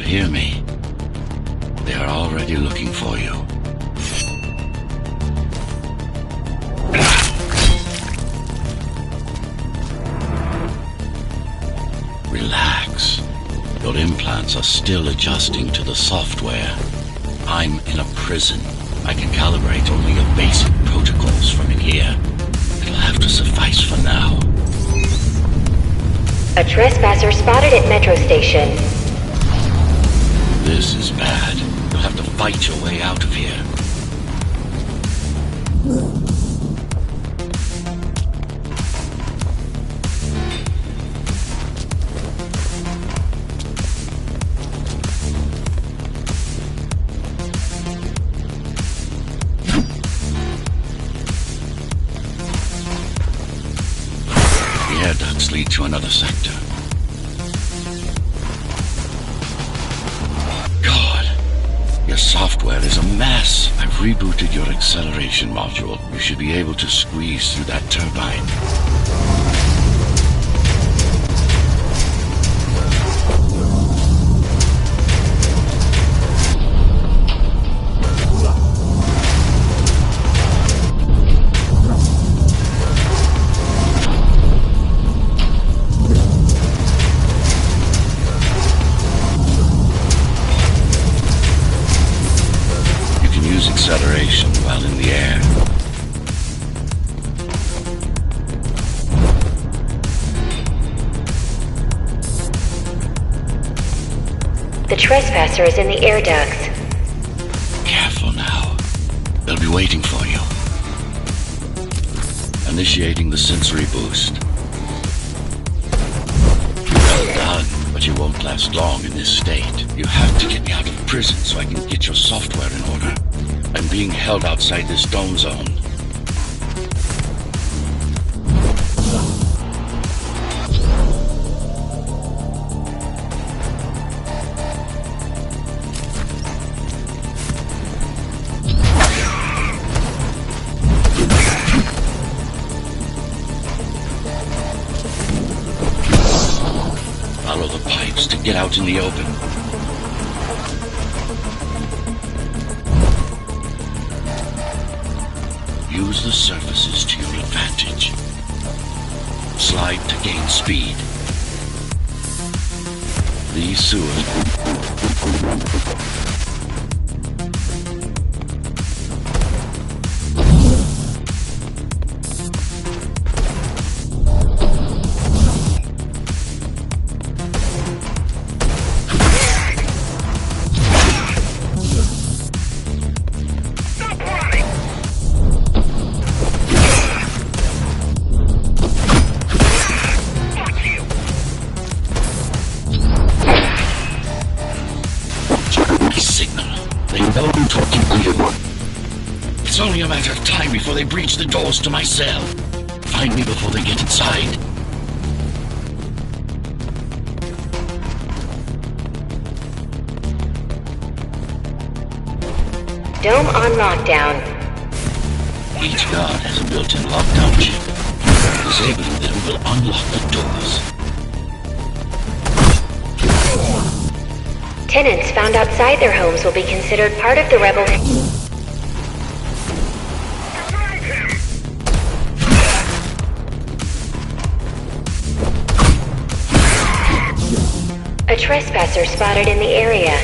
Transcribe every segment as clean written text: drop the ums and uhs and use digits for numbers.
hear me? They are already looking for you. Relax. Your implants are still adjusting to the software. I'm in a prison. I can calibrate only your basic protocols from in here. It'll have to suffice for now. A trespasser spotted at Metro Station. This is bad. You'll have to fight your way out of here. The air ducts lead to another sector. Your software is a mess. I've rebooted your acceleration module. You should be able to squeeze through that turbine. Acceleration while in the air. The trespasser is in the air ducts. Careful now. They'll be waiting for you. Initiating the sensory boost. Well done, but you won't last long in this state. You have to get me out of prison so I can get your software in order. I'm being held outside this dome zone. Follow the pipes to get out in the open. Use the surfaces to your advantage. Slide to gain speed. These sewers... It's only a matter of time before they breach the doors to my cell. Find me before they get inside. Dome on lockdown. Each guard has a built-in lockdown chip. Disabling them will unlock the doors. Tenants found outside their homes will be considered part of the rebel... A trespasser spotted in the area.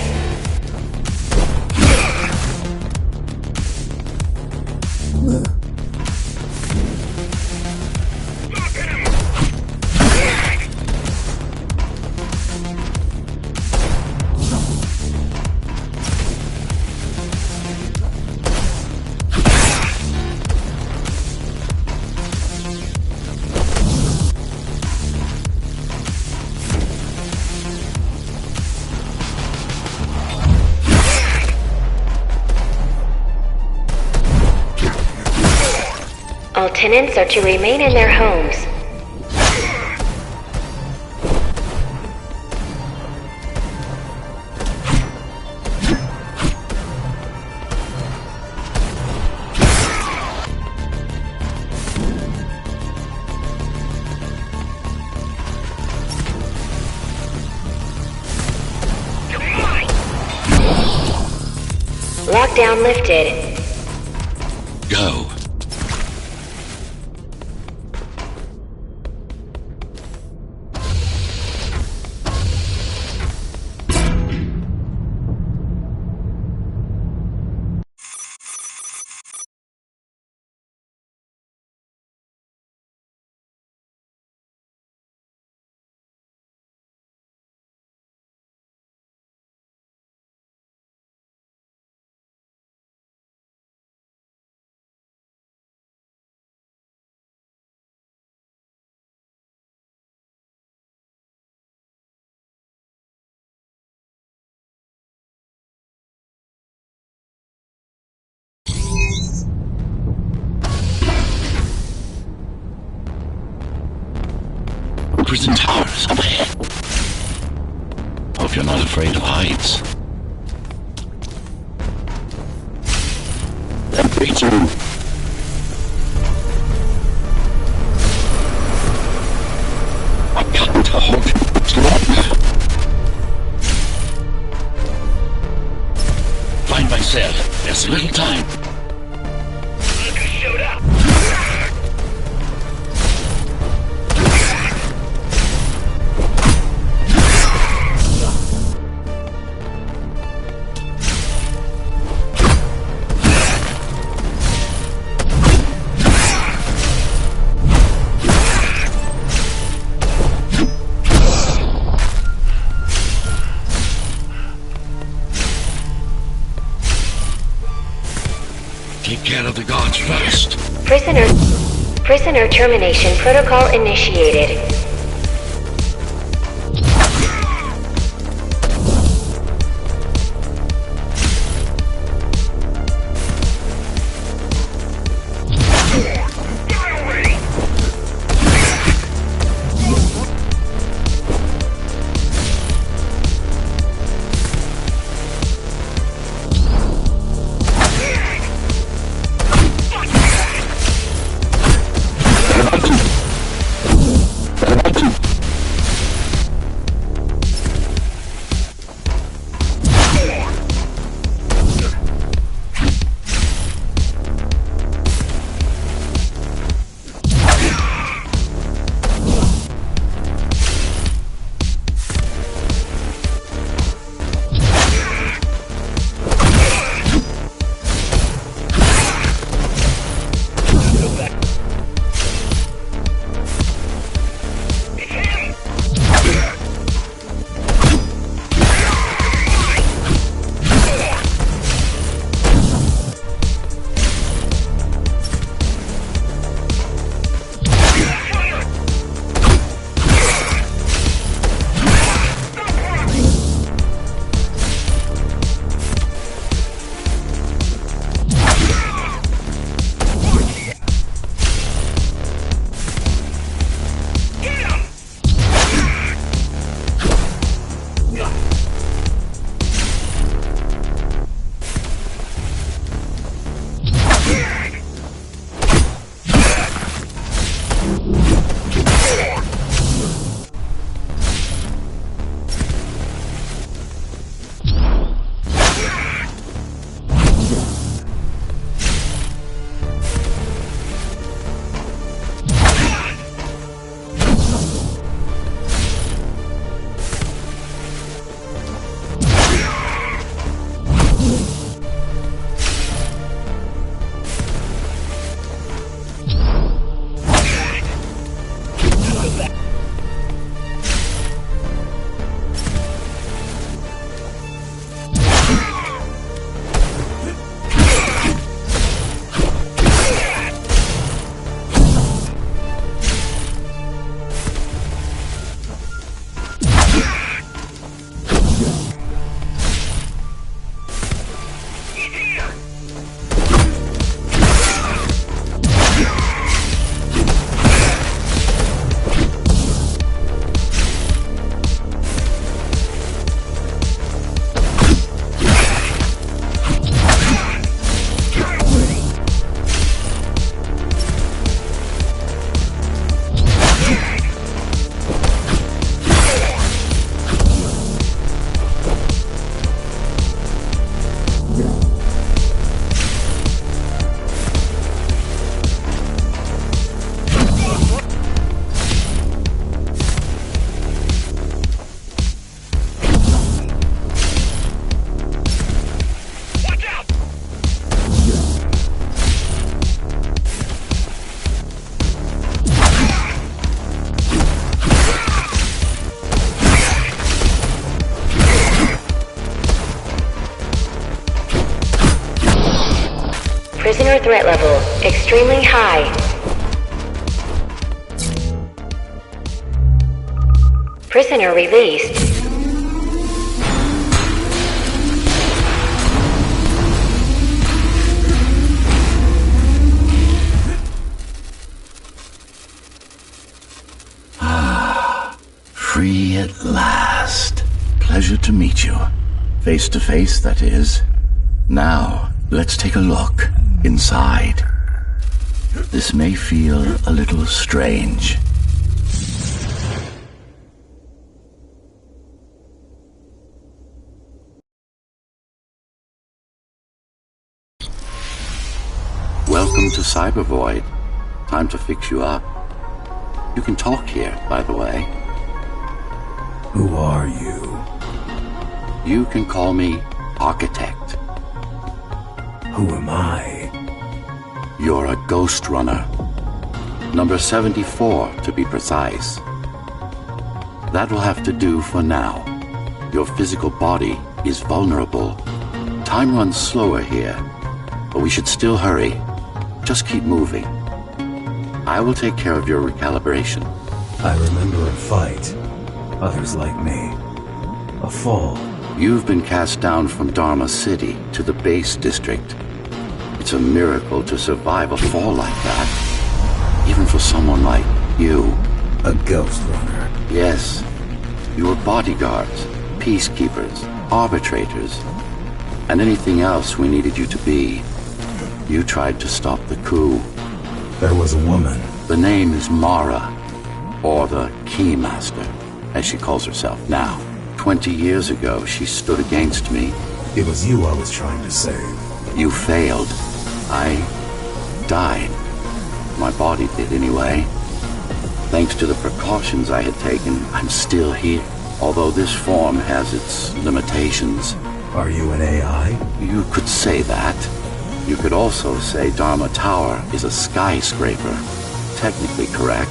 All tenants are to remain in their homes. Lockdown lifted. Go. Prison towers up ahead. Hope you're not afraid of heights. Temperature. I can't hold it much longer. Find my cell. There's little time. Look who showed up. Take care of the guards first. Prisoner termination protocol initiated. Prisoner threat level extremely high. Prisoner released. Free at last. Pleasure to meet you. Face to face, that is. Now, let's take a look inside. This may feel a little strange. Welcome to Cybervoid. Time to fix you up. You can talk here, by the way. Who are you? You can call me Architect. Who am I? You're a GoshtRunner. Number 74, to be precise. That will have to do for now. Your physical body is vulnerable. Time runs slower here, but we should still hurry. Just keep moving. I will take care of your recalibration. I remember a fight. Others like me. A fall. You've been cast down from Dharma City to the base district. It's a miracle to survive a fall like that. Even for someone like you. A GoshtRunner. Yes. You were bodyguards, peacekeepers, arbitrators, and anything else we needed you to be. You tried to stop the coup. There was a woman. The name is Mara, or the Keymaster, as she calls herself now. 20 years ago, she stood against me. It was you I was trying to save. You failed. I died. My body did anyway. Thanks to the precautions I had taken, I'm still here. Although this form has its limitations. Are you an AI? You could say that. You could also say Dharma Tower is a skyscraper. Technically correct.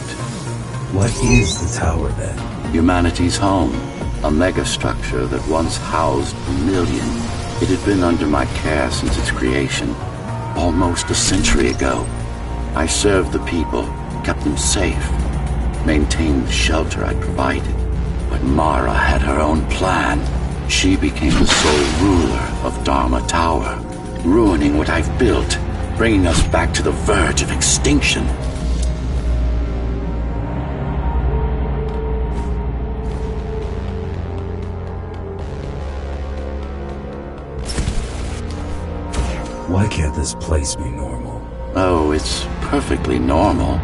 What is the tower then? Humanity's home. A megastructure that once housed 1 million. It had been under my care since its creation. Almost a century ago. I served the people, kept them safe, maintained the shelter I provided. But Mara had her own plan. She became the sole ruler of Dharma Tower, ruining what I've built, bringing us back to the verge of extinction. Why can't this place be normal? Oh, it's perfectly normal.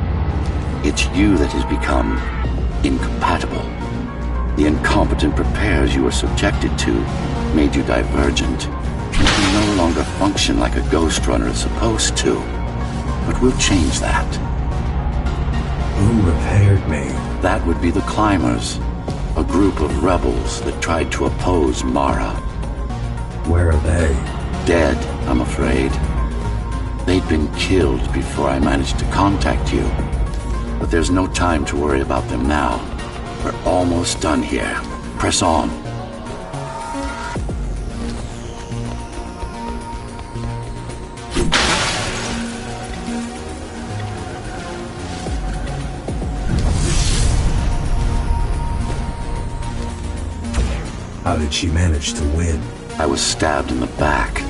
It's you that has become incompatible. The incompetent repairs you were subjected to made you divergent. You can no longer function like a GoshtRunner is supposed to. But we'll change that. Who repaired me? That would be the Climbers, a group of rebels that tried to oppose Mara. Where are they? Dead, I'm afraid. They'd been killed before I managed to contact you. But there's no time to worry about them now. We're almost done here. Press on. How did she manage to win? I was stabbed in the back.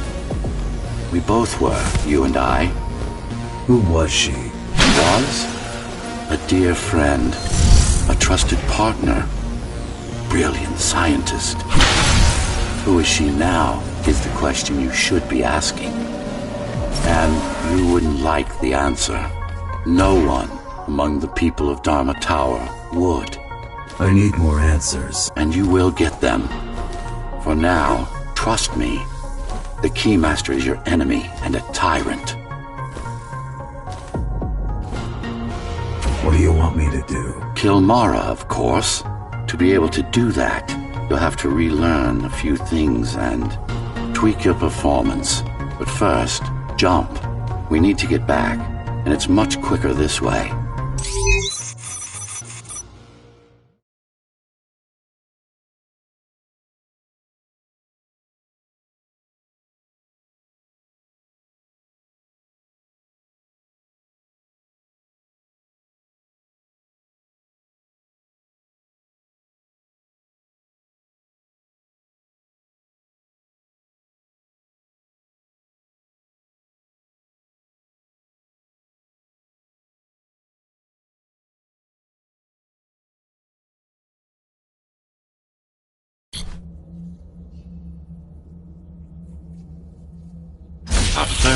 We both were, you and I. Who was she? Was? A dear friend. A trusted partner. Brilliant scientist. Who is she now is the question you should be asking. And you wouldn't like the answer. No one among the people of Dharma Tower would. I need more answers. And you will get them. For now, trust me. The Keymaster is your enemy and a tyrant. What do you want me to do? Kill Mara, of course. To be able to do that, you'll have to relearn a few things and tweak your performance. But first, jump. We need to get back, and it's much quicker this way.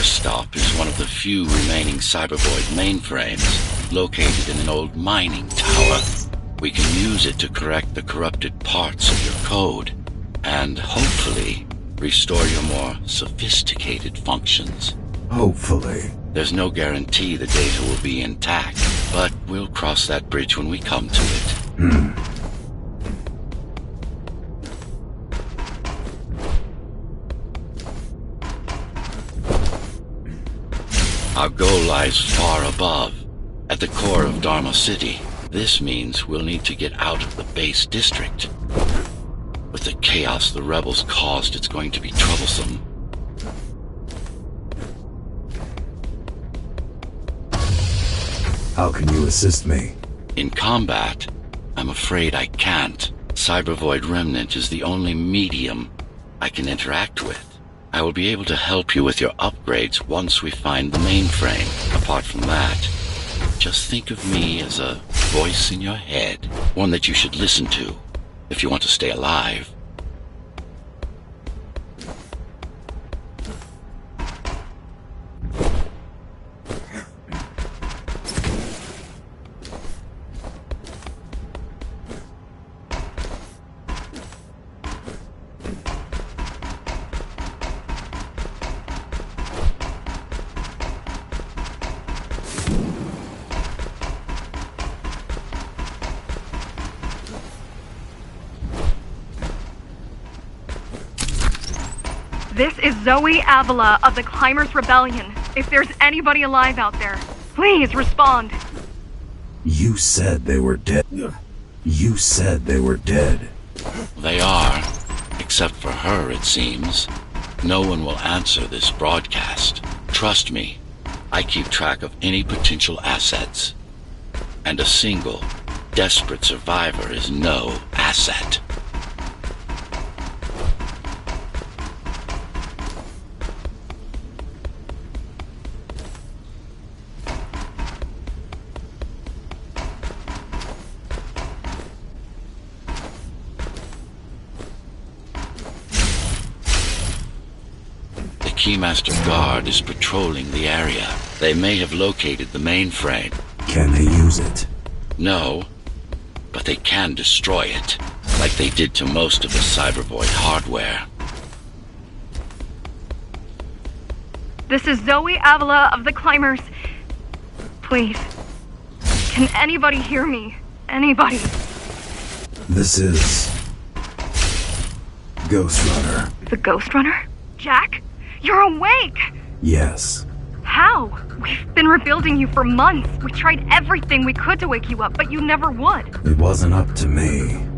first stop is one of the few remaining Cybervoid mainframes, located in an old mining tower. We can use it to correct the corrupted parts of your code, and hopefully restore your more sophisticated functions. Hopefully. There's no guarantee the data will be intact, but we'll cross that bridge when we come to it. Our goal lies far above, at the core of Dharma City. This means we'll need to get out of the base district. With the chaos the rebels caused, it's going to be troublesome. How can you assist me? In combat, I'm afraid I can't. Cybervoid Remnant is the only medium I can interact with. I will be able to help you with your upgrades once we find the mainframe. Apart from that, just think of me as a voice in your head, one that you should listen to if you want to stay alive. This is Zoe Avila of the Climbers Rebellion. If there's anybody alive out there, please respond. You said they were dead. You said they were dead. They are, except for her, it seems. No one will answer this broadcast. Trust me, I keep track of any potential assets. And a single, desperate survivor is no asset. Keymaster Guard is patrolling the area. They may have located the mainframe. Can they use it? No, but they can destroy it, like they did to most of the Cybervoid hardware. This is Zoe Avila of the Climbers. Please, can anybody hear me? Anybody? This is GoshtRunner. The GoshtRunner? Jack? You're awake! Yes. How? We've been rebuilding you for months. We tried everything we could to wake you up, but you never would. It wasn't up to me.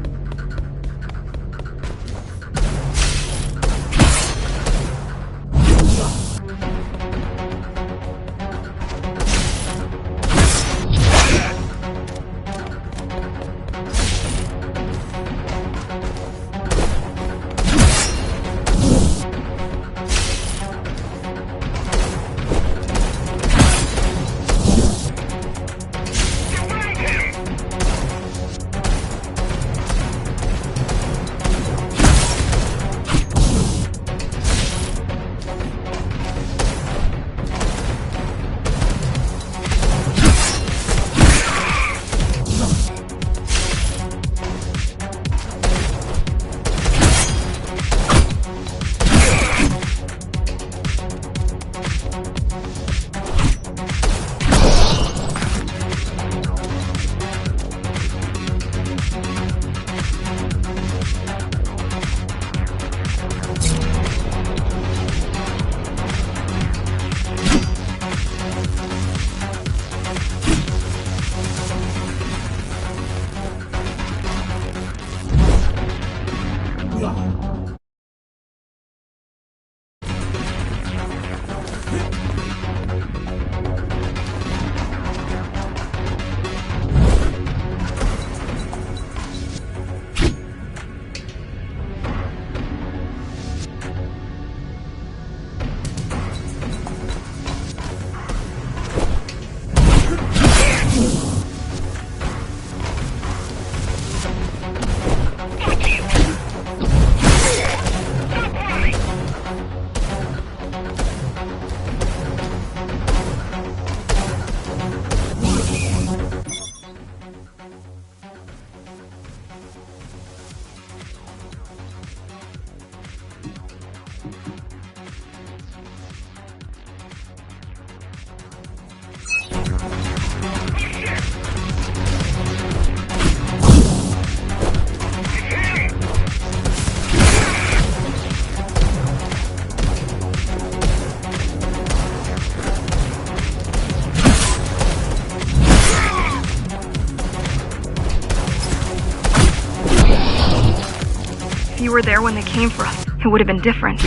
If you were there when they came for us, it would have been different.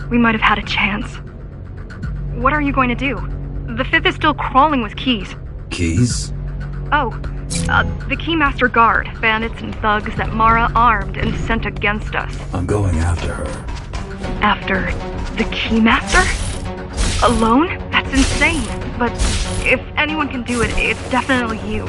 We might have had a chance. What are you going to do? The Fifth is still crawling with keys. Keys? Oh, the Keymaster Guard, bandits and thugs that Mara armed and sent against us. I'm going after her. After the Keymaster? Alone? That's insane. But if anyone can do it, it's definitely you.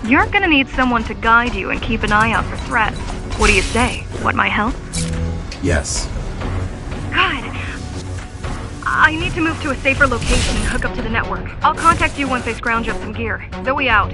You're gonna need someone to guide you and keep an eye out for threats. What do you say? Want my help? Yes. Good. I need to move to a safer location and hook up to the network. I'll contact you once I scrounge up some gear. Zoe out.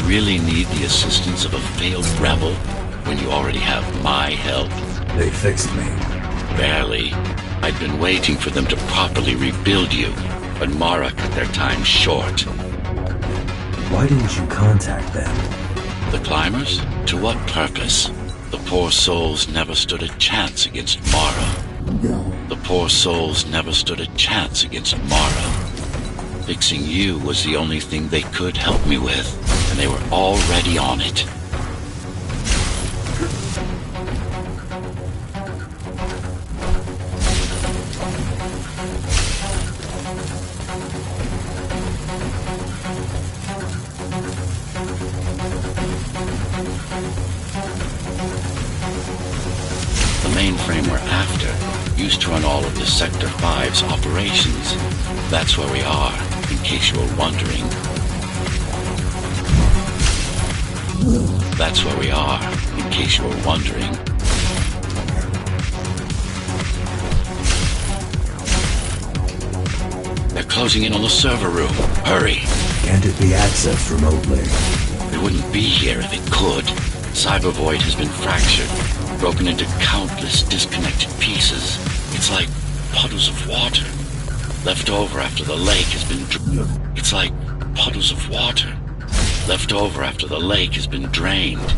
Really need the assistance of a failed rebel when you already have my help? They fixed me. Barely. I'd been waiting for them to properly rebuild you, but Mara cut their time short. Why didn't you contact them? The climbers? To what purpose? The poor souls never stood a chance against Mara. The poor souls never stood a chance against Mara. Fixing you was the only thing they could help me with, and they were already on it. The mainframe we're after used to run all of the Sector 5's operations. That's where we are, in case you were wondering. That's where we are, in case you were wondering. They're closing in on the server room. Hurry! Can't it be accessed remotely? It wouldn't be here if it could. Cyber Void has been fractured, broken into countless disconnected pieces. It's like puddles of water, left over after the lake has been It's like puddles of water, left over after the lake has been drained.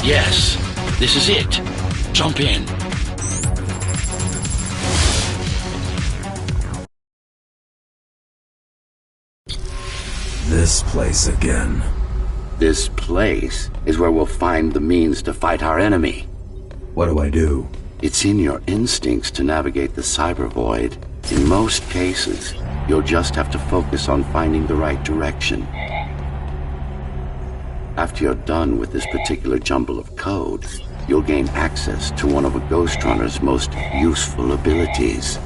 Yes, this is it. Jump in. This place again. This place is where we'll find the means to fight our enemy. What do I do? It's in your instincts to navigate the cyber void. In most cases, you'll just have to focus on finding the right direction. After you're done with this particular jumble of code, you'll gain access to one of a GoshtRunner's most useful abilities.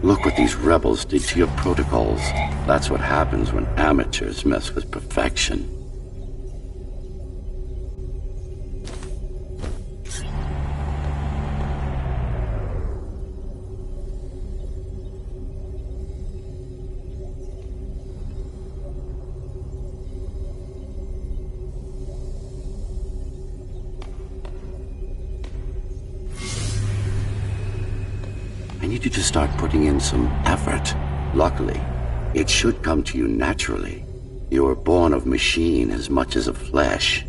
Look what these rebels did to your protocols. That's what happens when amateurs mess with perfection. I need you to start putting in some effort. Luckily, it should come to you naturally. You were born of machine as much as of flesh.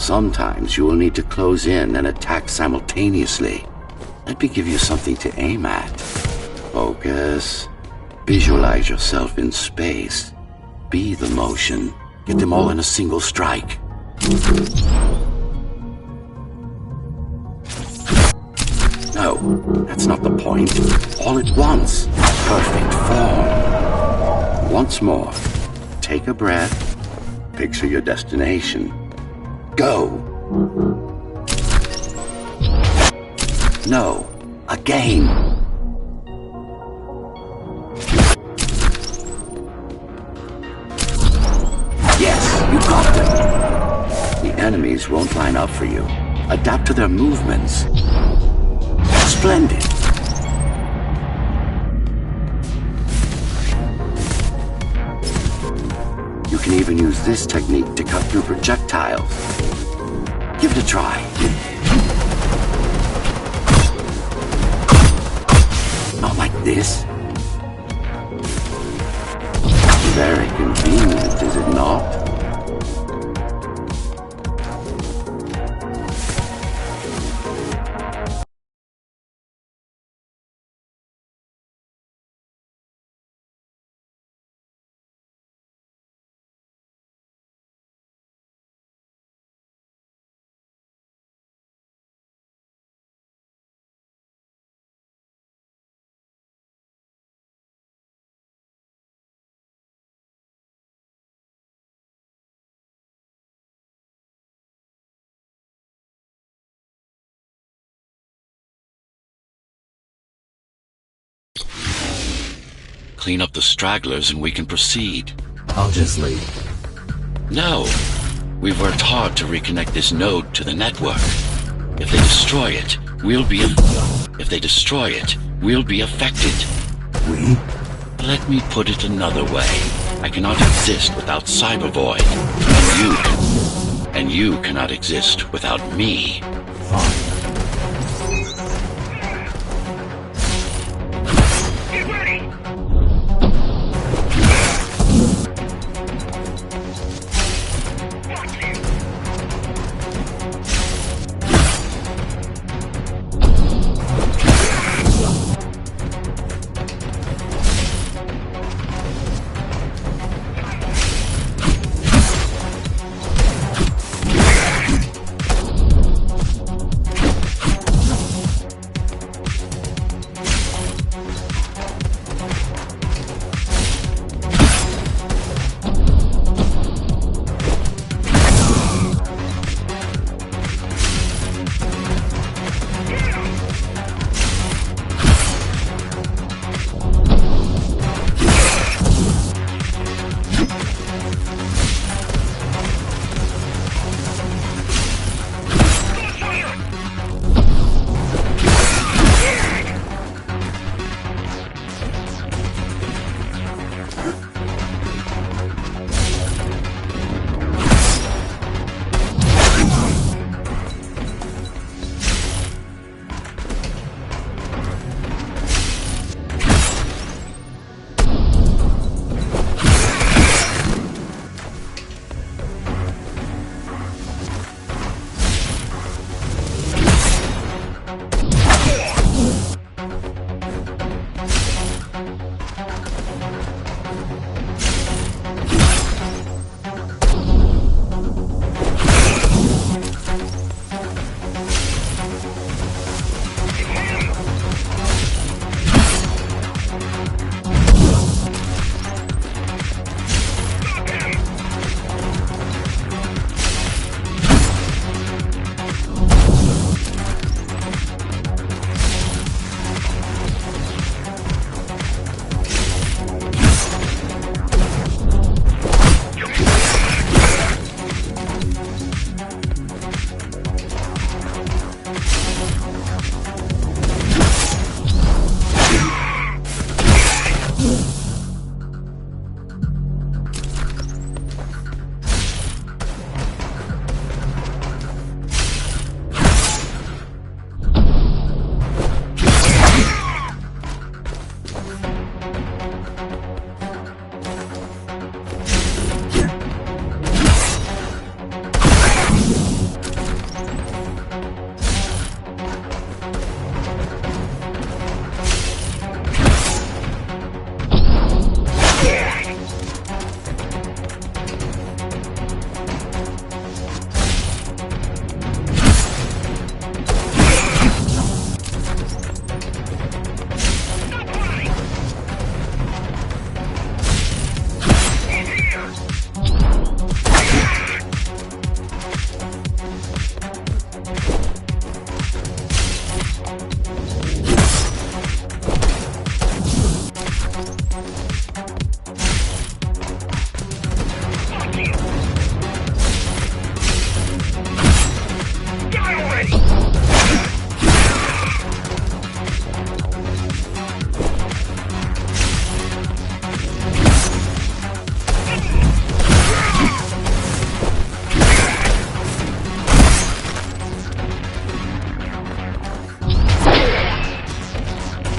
Sometimes you will need to close in and attack simultaneously. Let me give you something to aim at. Focus. Visualize yourself in space. Be the motion. Get them all in a single strike. No, that's not the point. All at once. Perfect form. Once more. Take a breath. Picture your destination. Go. No. Again. Yes, you got them. The enemies won't line up for you. Adapt to their movements. Splendid. You can even use this technique to cut through projectiles. Give it a try. Not like this. Very convenient, is it not? Clean up the stragglers and we can proceed. I'll just leave. No. We've worked hard to reconnect this node to the network. If they destroy it, we'll be affected. We? Let me put it another way. I cannot exist without Cybervoid. And you cannot exist without me. Fine.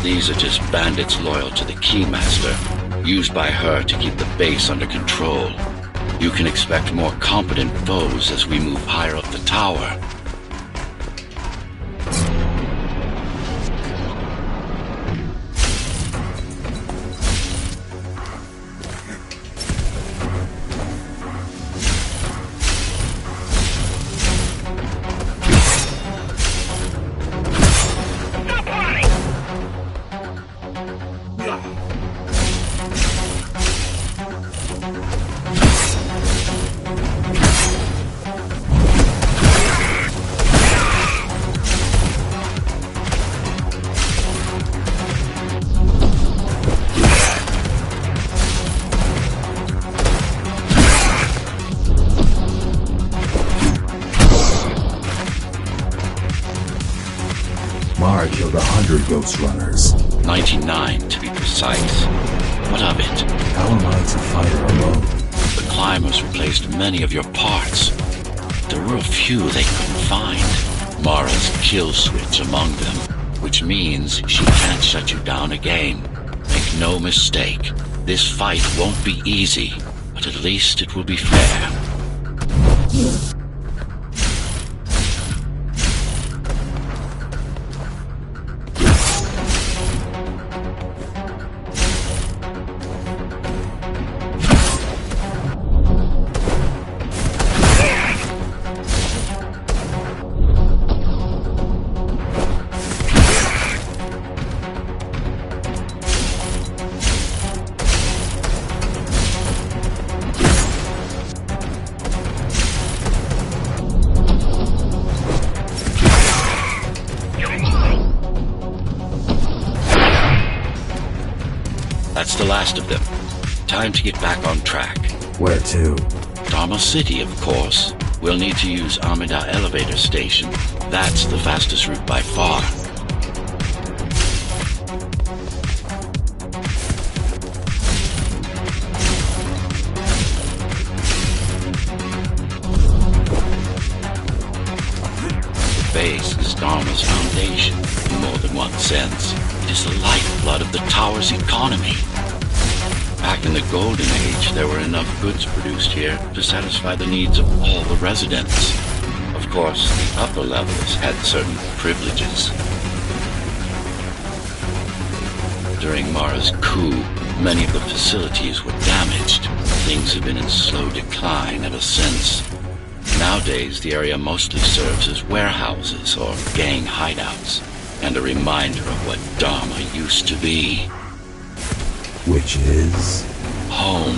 These are just bandits loyal to the Keymaster, used by her to keep the base under control. You can expect more competent foes as we move higher up the tower. Mara killed 100 GoshtRunners. 99 to be precise. What of it? How am I to fight her alone? The climbers replaced many of your parts. There were a few they couldn't find. Mara's kill switch among them, which means she can't shut you down again. Make no mistake, this fight won't be easy, but at least it will be fair. That's the last of them. Time to get back on track. Where to? Dharma City, of course. We'll need to use Amida Elevator Station. That's the fastest route by far. The base is Dharma's foundation, in more than one sense. It is the lifeblood of the tower's economy. Back in the Golden Age, there were enough goods produced here to satisfy the needs of all the residents. Of course, the upper levels had certain privileges. During Mara's coup, many of the facilities were damaged. Things have been in slow decline ever since. Nowadays, the area mostly serves as warehouses or gang hideouts, and a reminder of what Dharma used to be. Which is? Home.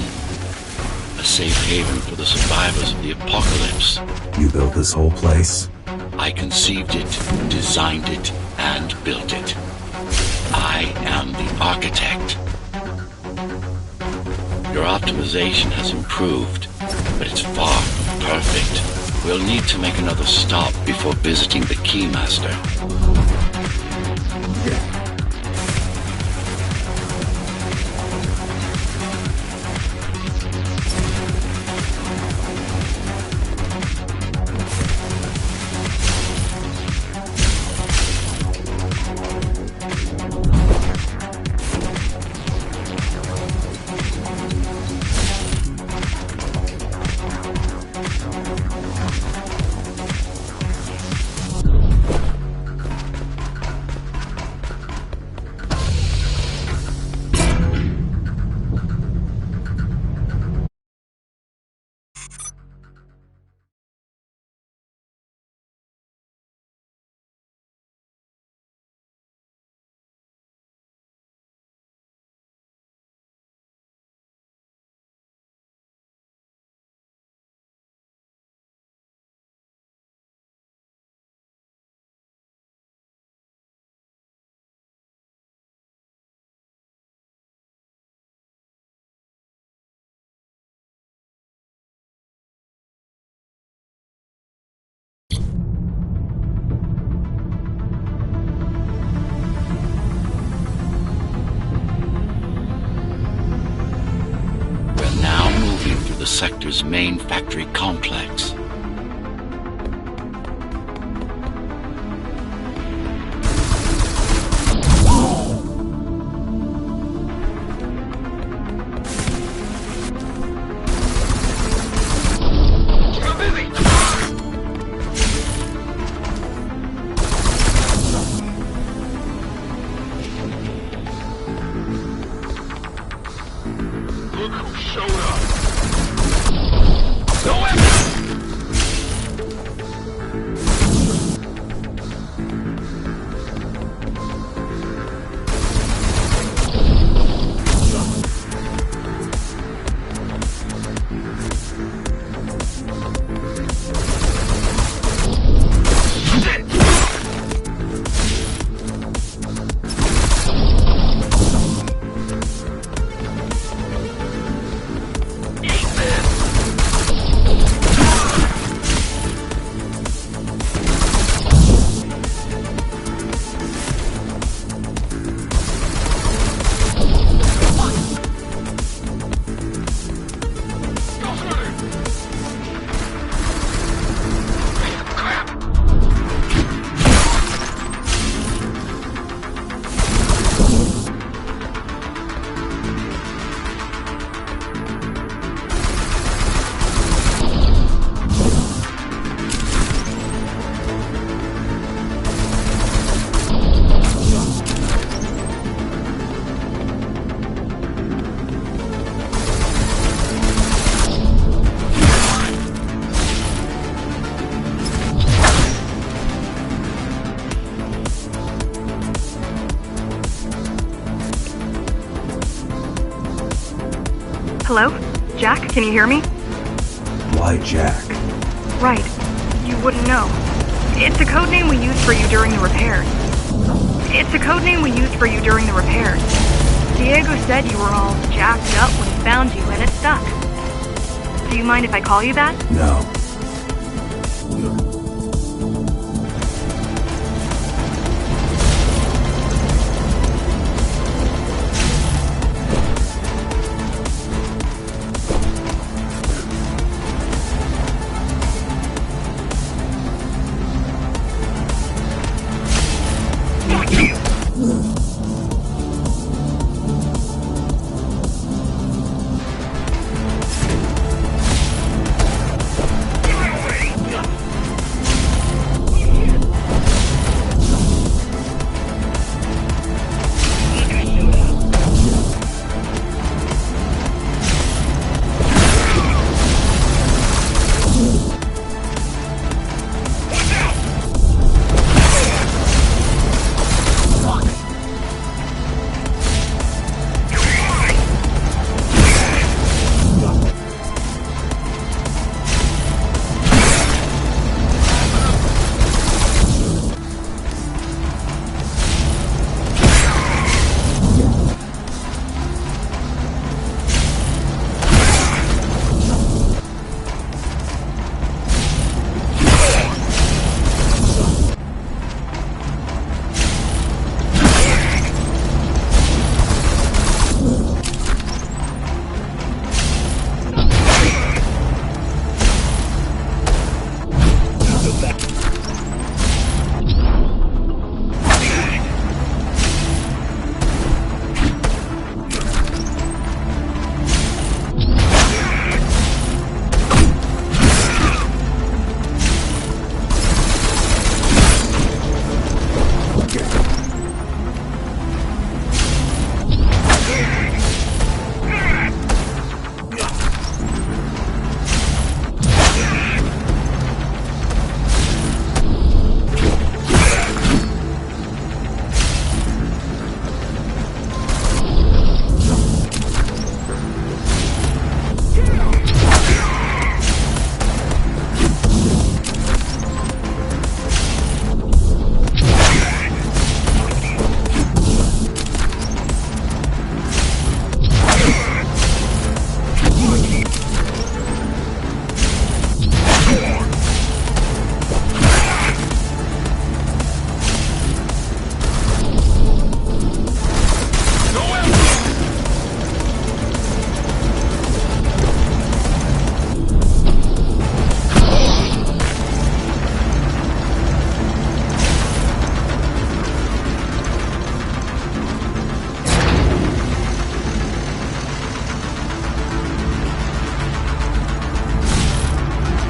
A safe haven for the survivors of the apocalypse. You built this whole place? I conceived it, designed it, and built it. I am the architect. Your optimization has improved, but it's far from perfect. We'll need to make another stop before visiting the Keymaster. Sector's main factory complex. Hello? Jack, can you hear me? Why Jack? Right. You wouldn't know. It's a code name we used for you during the repairs. Diego said you were all jacked up when he found you, and it stuck. Do you mind if I call you that? No.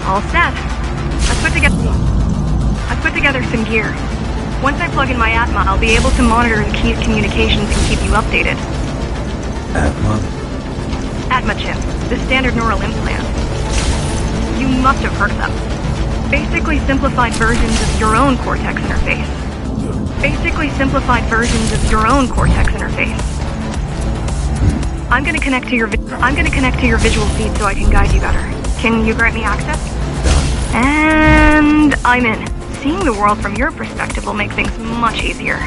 All set. I've put together some gear. Once I plug in my Atma, I'll be able to monitor the key communications and keep you updated. Atma? Atma chip, the standard neural implant. You must have heard of them. Basically simplified versions of your own Cortex interface. I'm gonna connect to your visual feed so I can guide you better. Can you grant me access? And I'm in. Seeing the world from your perspective will make things much easier.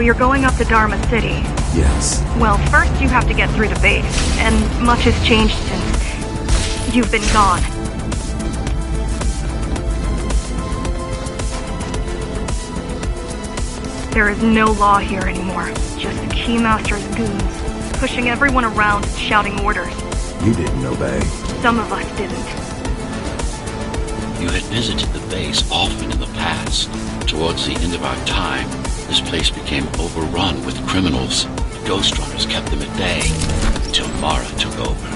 you're going up to Dharma City. Yes. Well, first you have to get through the base, and much has changed since you've been gone. There is no law here anymore. Just the Keymaster's goons, pushing everyone around and shouting orders. You didn't obey. Some of us didn't. You had visited the base often in the past. Towards the end of our time, this place became overrun with criminals. The GoshtRunners kept them at bay until Mara took over.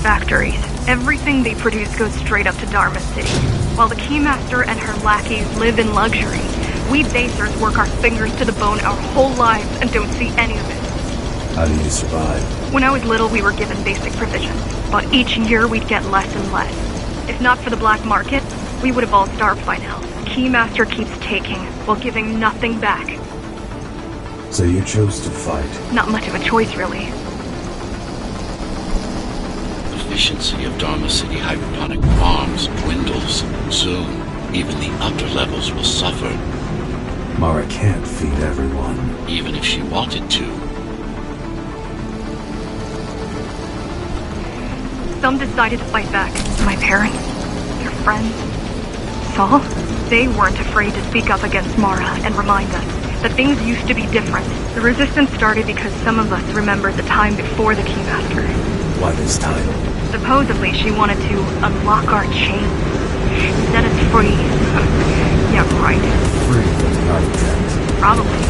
Factories. Everything they produce goes straight up to Dharma City. While the Keymaster and her lackeys live in luxury, we basers work our fingers to the bone our whole lives and don't see any of it. How do you survive? When I was little, we were given basic provisions, but each year we'd get less and less. If not for the black market, we would have all starved by now. The Keymaster keeps taking, while giving nothing back. So you chose to fight? Not much of a choice, really. Efficiency of Dharma City hydroponic farms dwindles. Soon, even the upper levels will suffer. Mara can't feed everyone. Even if she wanted to. Some decided to fight back. My parents, their friends, Saul. They weren't afraid to speak up against Mara and remind us that things used to be different. The resistance started because some of us remembered the time before the Keymaster. Why this title? Supposedly, she wanted to unlock our chains. Set us free. Yeah, right. Free from the architect. Probably.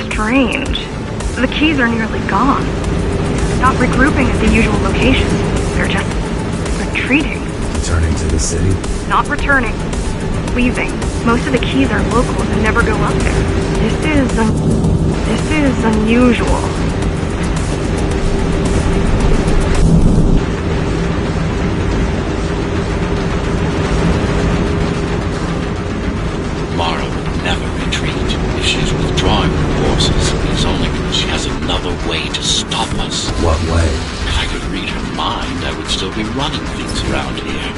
Strange. The keys are nearly gone. Not regrouping at the usual locations. They're just retreating. Returning to the city? Not returning. Leaving. Most of the keys are locals and never go up there. This is unusual. Mara would never retreat. If she's withdrawing her forces, it's only because she has another way to stop us. What way? If I could read her mind, I would still be running things around here.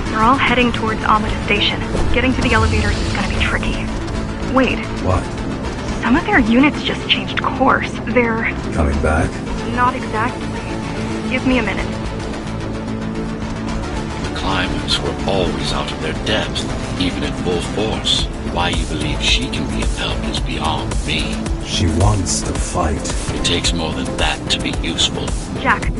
They're all heading towards Amida Station. Getting to the elevators is gonna be tricky. Wait, What? some of their units just changed course. They're... Coming back? not exactly. Give me a minute. The climbers were always out of their depth, even at full force. Why you believe she can be of help is beyond me. She wants to fight. It takes more than that to be useful. Jack,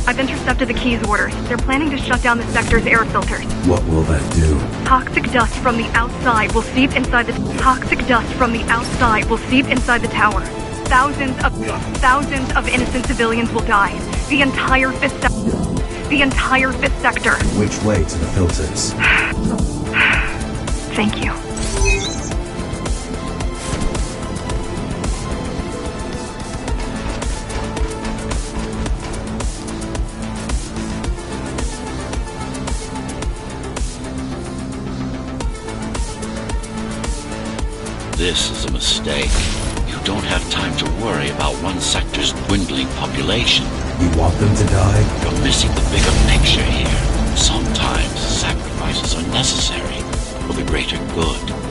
I've intercepted the Key's orders. They're planning to shut down the sector's air filters. What will that do? Toxic dust from the outside will seep inside the tower. Thousands of innocent civilians will die. The entire fifth sector. Which way to the filters? Thank you. This is a mistake. You don't have time to worry about one sector's dwindling population. You want them to die? You're missing the bigger picture here. Sometimes sacrifices are necessary for the greater good.